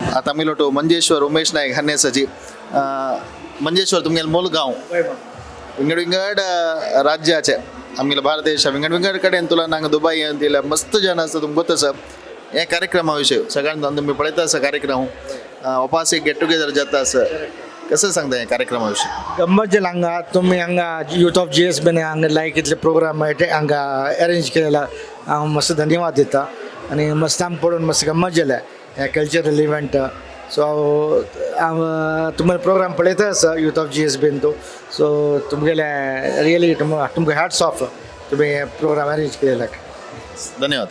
आता आम्ही लोटो मंजेश्वर उमेश नायक हन्नेसजी मंजेश्वर तुमगे मूलगाव विंगड विंगड राज्याचे आम्ही भारत देश विंगड विंगड कडेन तुला नांग दुबई अंतिला मस्त जन असतं तुमका गोतस हे कार्यक्रमाविषयी सगळ्यांना तुम्ही पळयता असं कार्यक्रम वापस एक गेट टुगेदर जाता असं कसं सांगता या कार्यक्रमाविषयी गंमत जे हांगा तुम्ही हांगा यूथ ऑफ GSB हांगा लायक इतले प्रोग्राम हांगा अरेंज केलेला हांव मस्त धन्यवाद दिता आणि मस्त आमकां पळोवन मस्त गंमत जाल्या हे कल्चरल इव्हेंट सो हांव तुमगेले प्रोग्राम पळयता आसा यूथ ऑफ GSB तो सो तुमगेले रियली तुमकां हॅट्स ऑफ तुम्ही प्रोग्राम अरेंज केलेला धन्यवाद.